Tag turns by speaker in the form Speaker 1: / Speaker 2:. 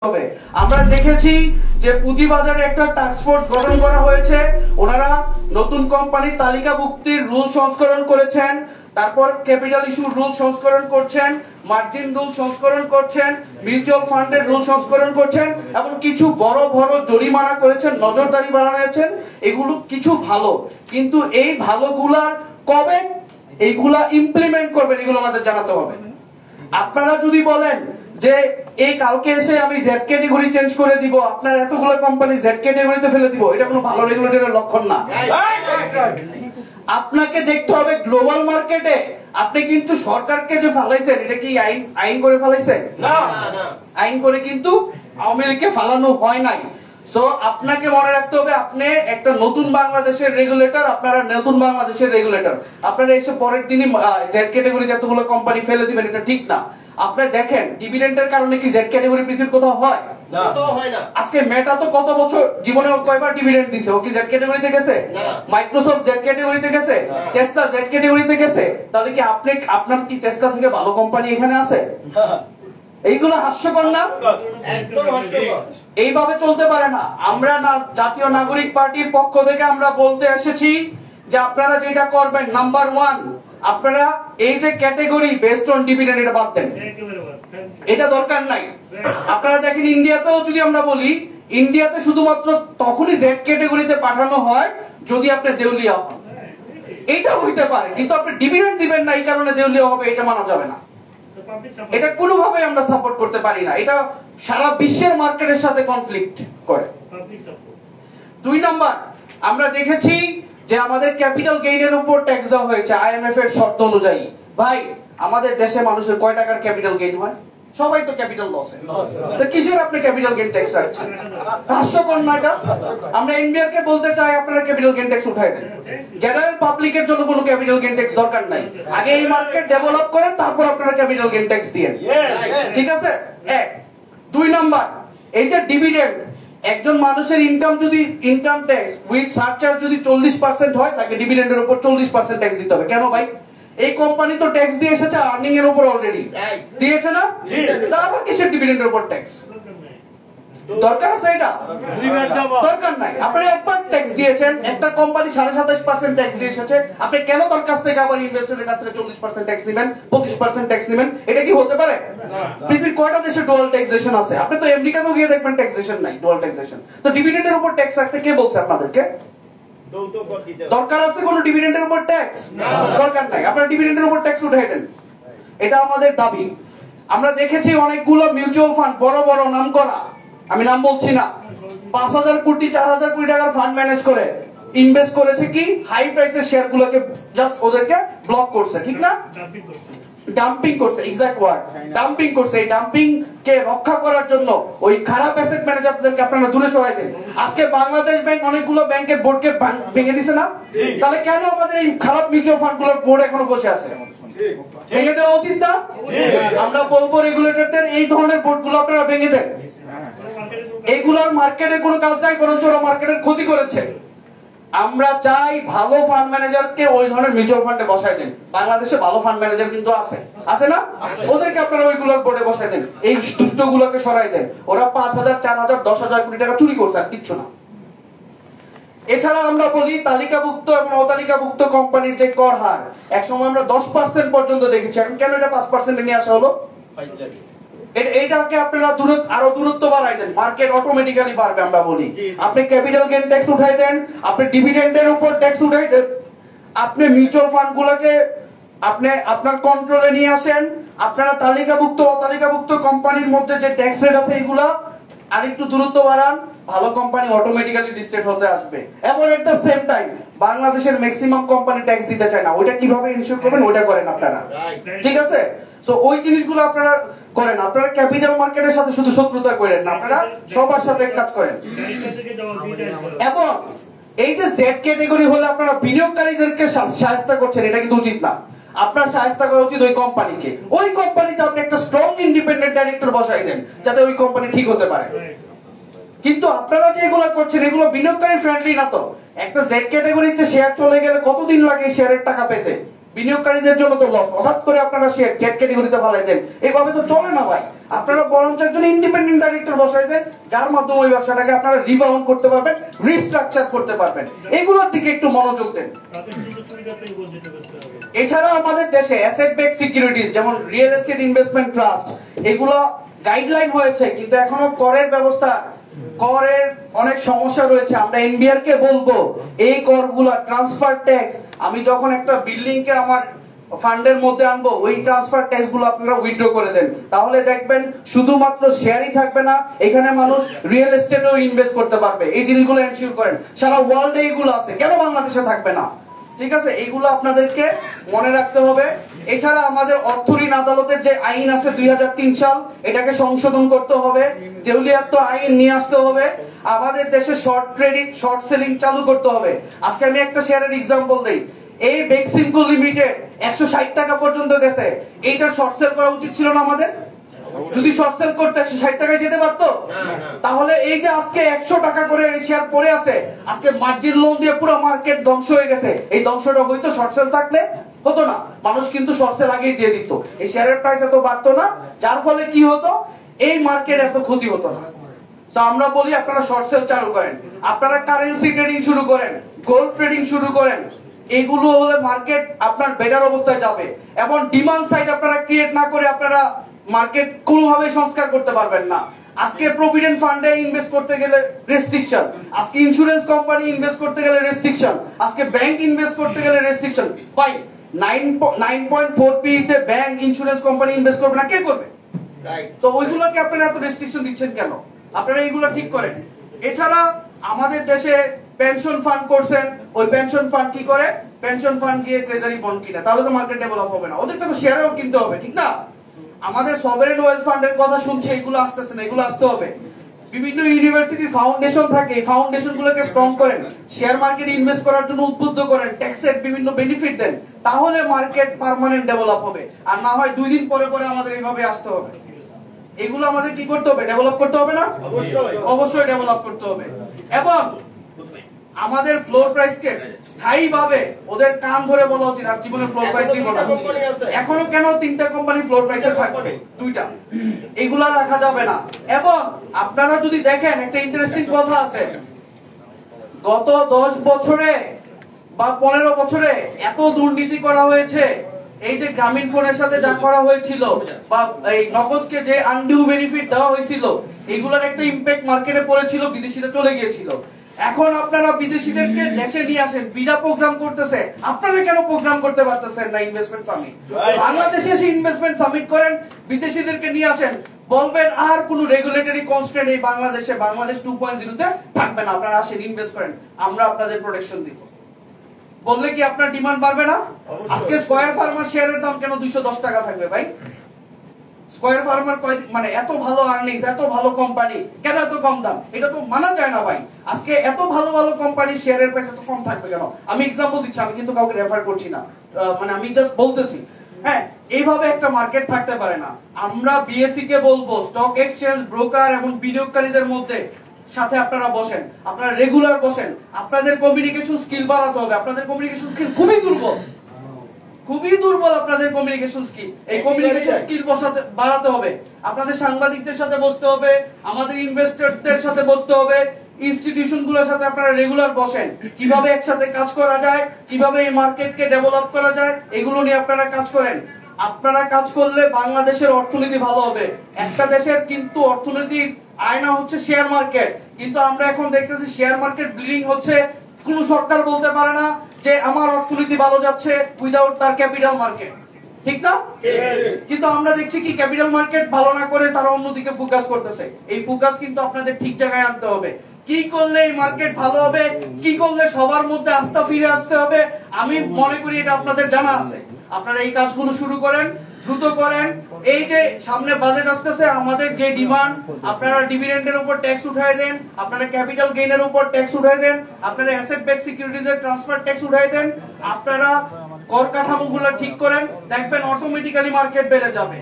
Speaker 1: হবে। আমরা দেখেছি যে পুঁজিবাজারে একটা টাস্ক ফোর্স গঠন করা হয়েছে, ওনারা নতুন কোম্পানির তালিকাভুক্তির রুল সংস্করণ করেছেন, তারপর ক্যাপিটাল ইস্যুর রুল সংস্করণ করছেন, মার্জিন রুল সংস্করণ করছেন, মিউচুয়াল ফান্ডের রুল সংস্করণ করছেন এবং কিছু বড় বড় জরিমানা করেছেন, নজরদারি বাড়ানোছেন। এগুলো কিছু ভালো, কিন্তু এই ভালোগুলার কবে এইগুলা ইমপ্লিমেন্ট করবেন এগুলো আমাদের জানাতে হবে। আপনারা যদি বলেন যে এই কালকে এসে আমি জেড ক্যাটাগরি চেঞ্জ করে দিব, আপনার এতগুলো কোম্পানি জেড ক্যাটাগরিতে ফেলে দিব, এটা কোনো ভালো রেগুলেটরের লক্ষণ না। আপনাকে দেখতে হবে গ্লোবাল মার্কেটে আপনি কিন্তু সরকারকে যে ফালাইছেন এটা কি আইন করে ফালাইছেন? না, আইন করে কিন্তু আওয়ামী লীগকে ফালানো হয় নাই। সো আপনাকে মনে রাখতে হবে আপনি একটা নতুন বাংলাদেশের রেগুলেটর, আপনারা নতুন বাংলাদেশের রেগুলেটর। আপনারা এসে পরের দিনই জেড ক্যাটাগরিতে এতগুলো কোম্পানি ফেলে দিবেন, এটা ঠিক না। আপনি দেখেন ডিভিডেন্ডের কারণে কি জেড ক্যাটাগরি পৃথিবীর কোথাও হয়? না, হয় না। আজকে মেটা তো কত বছর জীবনে কয়বার ডিভিডেন্ড দিছে? ও কি জেড ক্যাটাগরিতে গেছে? মাইক্রোসফট জেড ক্যাটাগরিতে গেছে? টেসলা জেড ক্যাটাগরিতে গেছে? তাহলে কি আপনার কি টেসলা থেকে ভালো কোম্পানি এখানে আছে? এইগুলো হাস্যকর না? একদম হাস্যকর। এইভাবে চলতে পারে না। আমরা জাতীয় নাগরিক পার্টির পক্ষ থেকে আমরা বলতে এসেছি যে আপনারা যেটা করবেন, নাম্বার 1 আপনারা এই যে ক্যাটাগরি বেসড অন ডিভিডেন্ড এটা বাদ দেন, এটা দরকার নাই। আপনারা দেখেন ইন্ডিয়াতেও যদি আমরা বলি, ইন্ডিয়াতে শুধুমাত্র তখনই জেড ক্যাটাগরিতে পাঠানো হয় যদি আপনি দেউলিয়া হন। এইটা হইতে পারে, কিন্তু আপনি ডিভিডেন্ড দিবেন না এই কারণে দেউলিয়া হবে, এটা মানা যাবে না। এটা কোনোভাবে আমরা সাপোর্ট করতে পারি না। এটা সারা বিশ্বের মার্কেটের সাথে কনফ্লিক্ট করে। 2 নাম্বার, আমরা দেখেছি যে আমাদের ক্যাপিটাল গেইনের উপর ট্যাক্স দেওয়া হয়েছে আইএমএফ এর শর্ত অনুযায়ী। ভাই, আমাদের দেশে মানুষের কয় টাকার ক্যাপিটাল গেইন হয়? সবাই তো ক্যাপিটাল লস। তো কিসের আপনি ক্যাপিটাল গেইন ট্যাক্স রাখছেন? হাস্যকর না এটা? আমরা এনবিআর কে বলতে চাই আপনারা ক্যাপিটাল গেইন ট্যাক্স উঠাই দেন। জেনারেল পাবলিকের জন্য কোনো ক্যাপিটাল গেইন ট্যাক্স দরকার নাই। আগে এই মার্কেট ডেভেলপ করেন, তারপর আপনারা ক্যাপিটাল গেইন ট্যাক্স দিয়েন। ঠিক আছে? 1 2 নাম্বার, এই যে ডিভিডেন্ড, একজন মানুষের ইনকাম যদি ইনকাম ট্যাক্স উইথ সারচার্জ যদি 40% হয়, তাকে ডিভিডেন্ডের উপর 40% ট্যাক্স দিতে হবে। কেন ভাই? এই কোম্পানি তো ট্যাক্স দিয়ে এসেছে আর্নিং এর উপর অলরেডি, দিয়েছে না? তারপর কিসের ডিভিডেন্ডের উপর ট্যাক্স? দরকার আছে এটা? দরকার নাই। আপনি একবার ট্যাক্স দিয়েছেন, একটা কোম্পানি 27.5% ট্যাক্স দিয়ে এসেছে, আপনি কেন তার কাছ থেকে আবার ইনভেস্টরের কাছ থেকে 40% ট্যাক্স নেবেন, 25% ট্যাক্স নেবেন? এটা কি হতে পারে? পৃথিবীর কয়টা দেশে ডুয়াল ট্যাক্সেশন আছে? আপনি তো আমেরিকাতেও গিয়ে দেখবেন ট্যাক্সেশন নাই, ডুয়াল ট্যাক্সেশন। তো ডিভিডেন্ডের উপর ট্যাক্স রাখতে কে বলছে আপনাদেরকে? দরকার আছে কোন ডিভিডেন্ডের উপর ট্যাক্স? দরকার নাই। আপনারা ডিভিডেন্ডের উপর ট্যাক্স উঠিয়ে দেন, এটা আমাদের দাবি। আমরা দেখেছি অনেকগুলো মিউচুয়াল ফান্ড, বড় বড় নাম করা, আমি নাম বলছি না, 5,000 কোটি 4,000 কোটি টাকার ফান্ড ম্যানেজ করে ইনভেস্ট করেছে কি হাই প্রাইসের শেয়ার গুলোকে, জাস্ট ওদেরকে ব্লক করছে, ঠিক না? ডাম্পিং করছে, এক্সাক্ট ওয়ার্ড, ডাম্পিং করছে। এই ডাম্পিং কে রক্ষা করার জন্য ওই খারাপ অ্যাসেট ম্যানেজারদেরকে আপনারা দূরে সরাই দেন। আজকে বাংলাদেশ ব্যাংক অনেকগুলো ব্যাংকের বোর্ডকে ভেঙে দিছে না? তাহলে কেন আমাদের এই খারাপ মিউচুয়াল ফান্ড গুলোর বোর্ড এখনো বসে আছে? ভেঙে দেওয়া উচিত না? আমরা বলবো রেগুলেটরদের এই ধরনের বোর্ড গুলো আপনারা ভেঙে দেন। এইগুলোর মার্কেটে কোনো কাজ নাই, বরঞ্চ ওরা মার্কেটের ক্ষতি করেছে। আমরা চাই ভালো ফান্ড ম্যানেজারকে ওই ধরনের মিউচুয়াল ফান্ডে বসাই দেন। বাংলাদেশে ভালো ফান্ড ম্যানেজার কিন্তু আছে, আছে না? ওদেরকে আপনারা ওইগুলোর বোর্ডে বসাই দেন, এই দুষ্টগুলোকে সরাই দেন। ওরা 5,000 4,000 10,000 কোটি টাকা চুরি করছে, আর কিচ্ছু না। এছাড়া আমরা বলি তালিকাভুক্ত এবং অতালিকাভুক্ত কোম্পানির যে কর হার, একসময় আমরা 10% পর্যন্ত দেখেছি, এখন কেন এটা 5% নিয়ে আসা হলো? এইটাকে আপনারা আরো দূরত্ব বাড়াই দেন, মার্কেট অটোমেটিক্যালি বাড়বে। আমরা বলি আপনি ক্যাপিটাল গেইন ট্যাক্স উঠাই দেন, আপনি ডিভিডেন্ডের উপর ট্যাক্স উঠাই দেন, আপনি মিউচুয়াল ফান্ড গুলোকে আপনি আপনার কন্ট্রোলে নিয়ে আসেন, আপনারা তালিকাভুক্ত অতালিকাভুক্ত কোম্পানির মধ্যে যে ট্যাক্স রেট আছে এইগুলা আরেকটু দূরত্ব বাড়ান, ভালো কোম্পানি অটোমেটিক্যালি লিস্টেড হতে আসবে। এবং এট দ্য সেম টাইম বাংলাদেশের ম্যাক্সিমাম কোম্পানি ট্যাক্স দিতে চায় না, ওইটা কিভাবে ইনশিওর করবেন ওইটা করেন আপনারা, ঠিক আছে? সো ওই জিনিসগুলো আপনারা করেন। আপনারা ক্যাপিটাল মার্কেটের সাথে শুধু শত্রুতা করেন না, আপনারা সবার সাথে কাজ করেন। এবং এই যে জেড ক্যাটাগরি হলে আপনারা বিনিয়োগকারীদেরকে সাহায্য করছেন, এটা কিন্তু উচিত না। আপনার সাহায্য করা উচিত ওই কোম্পানিকে। ওই কোম্পানিতে আপনি একটা স্ট্রং ইন্ডিপেন্ডেন্ট ডাইরেক্টর বসাই দেন, যাতে ওই কোম্পানি ঠিক হতে পারে। কিন্তু আপনারা যে এগুলো করছেন এগুলো বিনিয়োগকারী ফ্রেন্ডলি না। তো একটা জেড ক্যাটাগরিতে শেয়ার চলে গেলে কতদিন লাগে শেয়ারের টাকা পেতে? বিনিয়োগকারীদের জন্য তো লস। হঠাৎ করে আপনারা শেয়ার জেড ক্যাটাগরিতে ফেলাই দেন, এইভাবে তো চলে না ভাই। আপনারা বরঞ্চ একজন ইন্ডিপেন্ডেন্ট ডাইরেক্টর বসাই দেন, যার মাধ্যমে ওই ব্যবসাটাকে আপনারা রিবাউন্ড করতে পারবেন, রিস্ট্রাকচার করতে পারবেন। এগুলোর দিকে একটু মনোযোগ দেন। এছাড়া আমাদের দেশে অ্যাসেট বেক সিকিউরিটিজ যেমন রিয়েল এস্টেট ইনভেস্টমেন্ট ট্রাস্ট, এগুলো গাইডলাইন হয়েছে, কিন্তু এখনো করের ব্যবস্থা, করের অনেক সমস্যা রয়েছে। আমরা এনবিআর কে বলবো এই করগুলো ট্রান্সফার ট্যাক্স, আমি যখন একটা বিল্ডিং কে আমার ফান্ডের মধ্যে আনবো, ওই ট্রান্সফার ট্যাক্স গুলো আপনারা উইথড্র করে দেন। তাহলে দেখবেন শুধুমাত্র শেয়ারই থাকবে না, এখানে মানুষ রিয়েল এস্টেটেও ইনভেস্ট করতে পারবে। এই জিনিসগুলো এনশিওর করেন। সারা ওয়ার্ল্ডে এইগুলো আছে, কেন বাংলাদেশে থাকবে না? ঠিক আছে, এইগুলো আপনাদেরকে মনে রাখতে হবে। এছাড়া আমাদের অর্থ ঋণ আদালতের যে আইন আছে 2003 সাল, এটাকে সংশোধন করতে হবে। দেউলিয়াত্ব আইন নিয়ে আসতে হবে। আমাদের দেশে শর্ট ট্রেডিং, শর্ট সেলিং চালু করতে হবে। আজকে আমি একটা শেয়ারের এক্সাম্পল দেই। এই বেক্সিমকো লিমিটেড 160 টাকা পর্যন্ত গেছে, এইটা শর্ট সেল করা উচিত ছিল না আমাদের? যদি শর্ট সেল করতে 160 টাকায় যেতে পারতো? তাহলে এই যে আজকে 100 টাকা করে শেয়ার পড়ে আছে, আজকে মার্জিন লোন দিয়ে পুরো মার্কেট ধ্বংস হয়ে গেছে। এই ধ্বংসটা হয়তো শর্ট সেল থাকলে হতো না, মানুষ কিন্তু শর্ট সেল আগেই দিয়ে দিত, এই শেয়ারের প্রাইস এত বাড়তো না, যার ফলে কি হতো, এই মার্কেট এত ক্ষতি হতো না। তো আমরা বলি আপনারা শর্ট সেল চালু করেন, আপনারা কারেন্সি ট্রেডিং শুরু করেন, গোল্ড ট্রেডিং শুরু করেন। এইগুলো হলে মার্কেট আপনার বেটার অবস্থায় যাবে। এবং ডিমান্ড সাইড আপনারা ক্রিয়েট না করে আপনারা মার্কেট কোনোভাবে সংস্কার করতে পারবেন না। আজকে প্রভিডেন্ট ফান্ডে ইনভেস্ট করতে গেলে রেস্ট্রিকশন, আজকে ইন্স্যুরেন্স কোম্পানি ইনভেস্ট করতে গেলে রেস্ট্রিকশন, আজকে ব্যাংক ইনভেস্ট করতে গেলে রেস্ট্রিকশন। ভাই 9.4p তে ব্যাংক, ইন্স্যুরেন্স কোম্পানি ইনভেস্ট করবে না, কে করবে? তো ওইগুলোকে আপনারা এত রেস্ট্রিকশন দিচ্ছেন কেন? আপনারা এইগুলো ঠিক করেন। এছাড়া আমাদের দেশে পেনশন ফান্ড করছেন, ওই পেনশন ফান্ড কি করে? পেনশন ফান্ড গিয়ে ট্রেজারি বন্ড কিনে, তাহলে তো মার্কেট ডেভেলপ হবে না। ওদেরকে তো শেয়ারও কিনতে হবে, ঠিক না? আমাদের সভারেন ওয়েলথ ফান্ডের কথা শুনছে, এগুলো আসতেছে না, এগুলো আসতে হবে। বিভিন্ন ইউনিভার্সিটির ফাউন্ডেশন থাকে, এই ফাউন্ডেশন গুলোকে স্ট্রং করেন, শেয়ার মার্কেটে ইনভেস্ট করার জন্য উদ্বুদ্ধ করেন, ট্যাক্সের বিভিন্ন বেনিফিট দেন, তাহলে মার্কেট পার্মানেন্ট ডেভেলপ হবে। আর না হয় 2 দিন পরে পরে আমাদের এইভাবে আসতে হবে। এগুলো আমাদের কি করতে হবে? ডেভেলপ করতে হবে না? অবশ্যই ডেভেলপ করতে হবে। এবং আমাদের ফ্লোর প্রাইসকে স্থায়ীভাবে ওদের কান ধরে বলা উচিত আর জীবনে ফ্লোর প্রাইস দিব না। এখনো কেন 3টা কোম্পানি ফ্লোর প্রাইসে থাকবে? 2টা, এগুলা রাখা যাবে না। এবং আপনারা যদি দেখেন একটা ইন্টারেস্টিং কথা আছে, গত 10 বছরে বা 15 বছরে এত দুর্নীতি করা হয়েছে। এই যে গ্রামীণ ফোনের সাথে যা করা হয়েছিল বা এই নগদকে যে আনডিউ বেনিফিট দেওয়া হয়েছিল, এগুলোর একটা ইমপ্যাক্ট মার্কেটে পড়েছিল, বিদেশিরা চলে গিয়েছিল। এখন আপনারা বিদেশিদেরকে দেশে নিয়ে আসেন, বিডা প্রোগ্রাম করতেছে, আপনারা কেন প্রোগ্রাম করতে পারতেছেন না ইনভেস্টমেন্ট সামিট? বাংলাদেশে এসে ইনভেস্টমেন্ট সামিট করেন, বিদেশিদেরকে নিয়ে আসেন, বলবেন আর কোন রেগুলেটরি কনস্ট্রেন্ট এই বাংলাদেশে, বাংলাদেশ 2.0 তে থাকবে না, আপনারা আসেন ইনভেস্ট করেন, আমরা আপনাদের প্রোটেকশন দিব। বললে কি আপনার ডিমান্ড বাড়বে না? আজকে স্কয়ার ফার্মার শেয়ারের দাম কেন 210 টাকা থাকবে ভাই? স্কয়ার ফার্মার মানে এত ভালো আর্নিংস, এত ভালো কোম্পানি, কেন এত কম দাম? এটা তো মানা যায় না ভাই। আজকে এত ভালো ভালো কোম্পানি শেয়ারের প্রাইস এত কম থাকবে কেন? আমি এক্সাম্পল দিচ্ছি, আমি কিন্তু কাউকে রেফার করছি না, মানে আমি জাস্ট বলতেছি। হ্যাঁ, এইভাবে একটা মার্কেট থাকতে পারে না। আমরা বিএসসি কে বলবো স্টক এক্সচেঞ্জ, ব্রোকার এবং বিনিয়োগকারীদের মধ্যে সাথে আপনারা বসেন, আপনারা রেগুলার বসেন, আপনাদের কমিউনিকেশন স্কিল বাড়াতে হবে। আপনাদের কমিউনিকেশন স্কিল খুবই দুর্বল, খুবই দুর্বল আপনাদের কমিউনিকেশন স্কিল। এই কমিউনিকেশন স্কিল বাড়াতে হবে। আপনাদের সাংবাদিকদের সাথে বসতে হবে, আমাদের ইনভেস্টরদের সাথে বসতে হবে, ইনস্টিটিউশন গুলোর সাথে আপনারা রেগুলার বসেন, কিভাবে একসাথে কাজ করা যায়, কিভাবে এই মার্কেটকে ডেভেলপ করা যায়, এগুলো নিয়ে আপনারা কাজ করেন। আপনারা কাজ করলে বাংলাদেশের অর্থনীতি ভালো হবে। একটা দেশের কিন্তু অর্থনীতির আয়না হচ্ছে শেয়ার মার্কেট, কিন্তু আমরা এখন দেখতেছি শেয়ার মার্কেট ব্লিডিং হচ্ছে। কোন সরকার বলতে পারে না যে আমার অর্থনীতি ভালো যাচ্ছে উইদাউট তার ক্যাপিটাল মার্কেট, ঠিক না? কিন্তু আমরা দেখছি কি ক্যাপিটাল মার্কেট ভালো না করে তারা অন্যদিকে ফোকাস করতেছে। এই ফোকাস কিন্তু আপনাদের ঠিক জায়গায় আনতে হবে। কি করলে এই মার্কেট ভালো হবে, কি করলে সবার মধ্যে আস্থা ফিরে আসতে হবে, আমি মনে করি এটা আপনাদের জানা আছে। আপনারা এই কাজগুলো শুরু করেন, দ্রুত করেন। এই যে সামনে বাজেট আসতেছে, আমাদের যে ডিমান্ড, আপনারা ডিভিডেন্ডের উপর ট্যাক্স উঠায় দেন, আপনারা ক্যাপিটাল গেইনের উপর ট্যাক্স উঠায় দেন, আপনারা অ্যাসেট ব্যাক সিকিউরিটিজের ট্রান্সফার ট্যাক্স উঠায় দেন, আপনারা কর কাঠামোগুলো ঠিক করেন, দেখবেন অটোমেটিক্যালি মার্কেট বেড়ে যাবে।